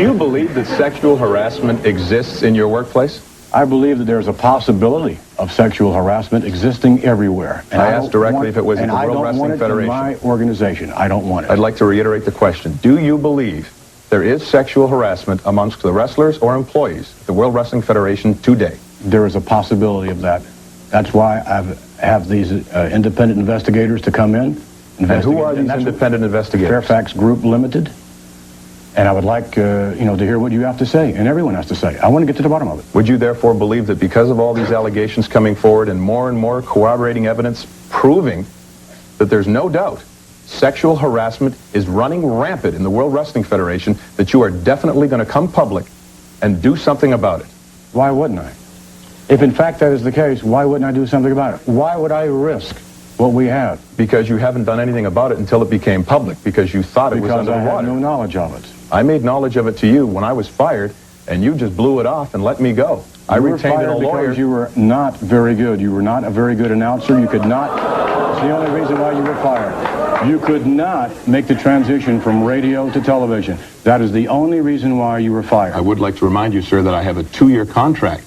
Do you believe that sexual harassment exists in your workplace? I believe that there's a possibility of sexual harassment existing everywhere. And I asked directly if it was in the World Wrestling Federation. I don't want it in my organization. I don't want it. I'd like to reiterate the question. Do you believe there is sexual harassment amongst the wrestlers or employees at the World Wrestling Federation today? There is a possibility of that. That's why I have these independent investigators to come in. And who are these independent investigators? Fairfax Group Limited. And I would like, to hear what you have to say, and everyone has to say. I want to get to the bottom of it. Would you therefore believe that because of all these allegations coming forward and more corroborating evidence proving that there's no doubt sexual harassment is running rampant in the World Wrestling Federation, that you are definitely going to come public and do something about it? Why wouldn't I? If in fact that is the case, why wouldn't I do something about it? Why would I risk what we have? Because you haven't done anything about it until it became public, because you thought it was underwater. Because I had no knowledge of it. I made knowledge of it to you when I was fired, and you just blew it off and let me go. I retained a lawyer. Because you were not very good. You were not a very good announcer. You could not. That's the only reason why you were fired. You could not make the transition from radio to television. That is the only reason why you were fired. I would like to remind you, sir, that I have a 2-year contract.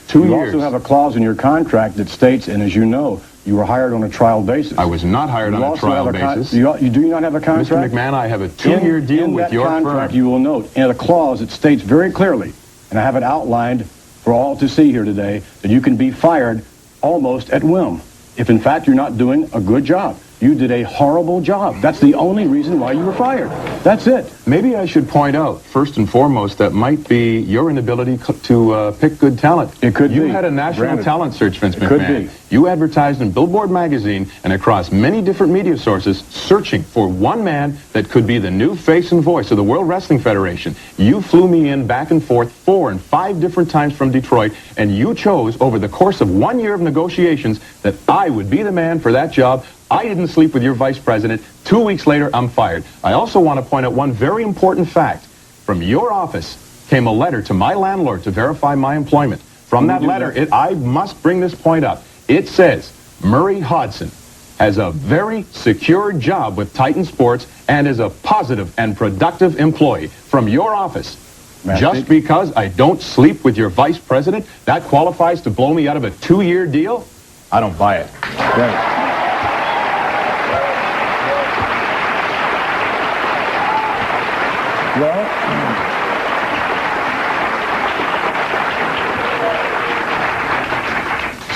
2 years. You also have a clause in your contract that states, and as you know, you were hired on a trial basis. I was not hired on a trial basis. You do not have a contract? Mr. McMahon, I have a 2-year deal with your firm. In that contract, you will note, in a clause, it states very clearly, and I have it outlined for all to see here today, that you can be fired almost at whim if, in fact, you're not doing a good job. You did a horrible job. That's the only reason why you were fired. That's it. Maybe I should point out, first and foremost, that might be your inability to pick good talent. It could be. You had a national talent search, Vince McMahon. It could be. You advertised in Billboard magazine and across many different media sources searching for one man that could be the new face and voice of the World Wrestling Federation. You flew me in back and forth 4 and 5 different times from Detroit, and you chose over the course of 1 year of negotiations that I would be the man for that job. I didn't sleep with your vice president. 2 weeks later, I'm fired. I also want to point out one very important fact. From your office came a letter to my landlord to verify my employment. From that letter, I must bring this point up. It says, Murray Hodgson has a very secure job with Titan Sports and is a positive and productive employee. From your office. Just because I don't sleep with your vice president, that qualifies to blow me out of a 2-year deal? I don't buy it. Right. Well,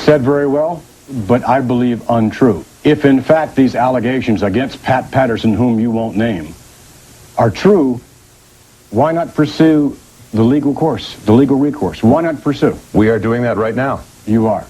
said very well, but I believe untrue. If in fact these allegations against Pat Patterson, whom you won't name, are true, why not pursue the legal course, the legal recourse? Why not pursue? We are doing that right now. You are.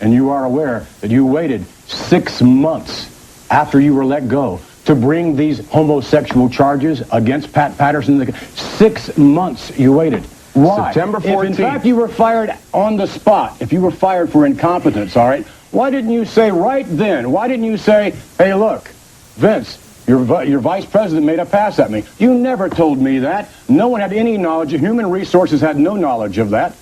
And you are aware that you waited 6 months after you were let go to bring these homosexual charges against Pat Patterson. 6 months you waited. Why? September 14th. If in fact you were fired on the spot, if you were fired for incompetence, all right, why didn't you say right then, why didn't you say, hey, look, Vince, your vice president made a pass at me. You never told me that. No one had any knowledge. Human Resources had no knowledge of that.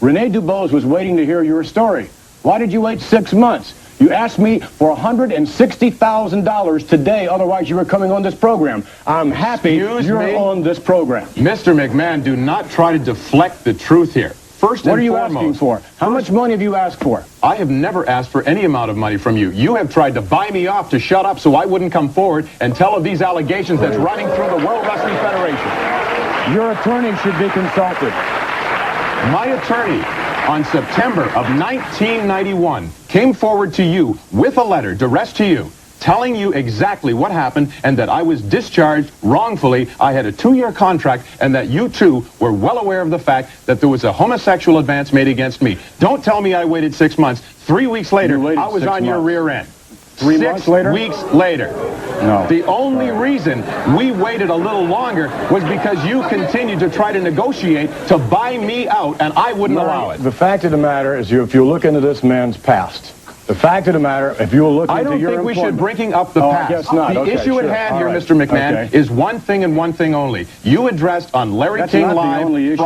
Rene Dubose was waiting to hear your story. Why did you wait 6 months? You asked me for $160,000 today, otherwise you were coming on this program. I'm happy you're on this program. Mr. McMahon, do not try to deflect the truth here. First and foremost. What are you asking for? How much money have you asked for? I have never asked for any amount of money from you. You have tried to buy me off to shut up so I wouldn't come forward and tell of these allegations that's running through the World Wrestling Federation. Your attorney should be consulted. My attorney, on September of 1991, came forward to you with a letter addressed to you, telling you exactly what happened and that I was discharged wrongfully. I had a 2-year contract and that you, too, were well aware of the fact that there was a homosexual advance made against me. Don't tell me I waited 6 months. 3 weeks later, I was on your rear end. 3 months later? 6 weeks later. No. The only reason we waited a little longer was because you continued to try to negotiate to buy me out, and I wouldn't allow it. The fact of the matter is, if you look into this man's past, the fact of the matter, if you look into your I don't think we should bring up the past. I guess not. The issue at hand here, Mr. McMahon, is one thing and one thing only. You addressed on Larry King Live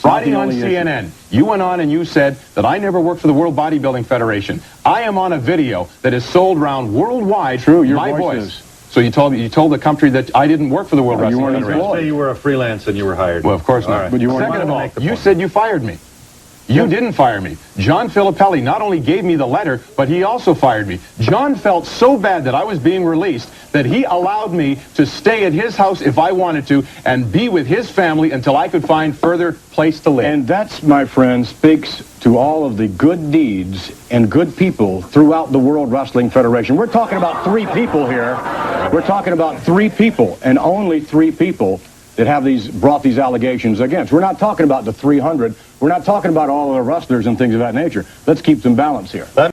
Friday on CNN. You went on and you said that I never worked for the World Bodybuilding Federation. I am on a video that is sold around worldwide. True, your my voice is. So you told the country that I didn't work for the World Wrestling weren't Federation. employed. Say you were a freelance and you were hired. Well, of course not. Right. But you weren't. Second of all, Make the you point. said you fired me. You didn't fire me. John Filippelli not only gave me the letter, but he also fired me. John felt so bad that I was being released that he allowed me to stay at his house if I wanted to and be with his family until I could find further place to live. And that's, my friend, speaks to all of the good deeds and good people throughout the World Wrestling Federation. We're talking about 3 people here. We're talking about 3 people, and only 3 people that have brought these allegations against. We're not talking about the 300. We're not talking about all of the wrestlers and things of that nature. Let's keep some balance here.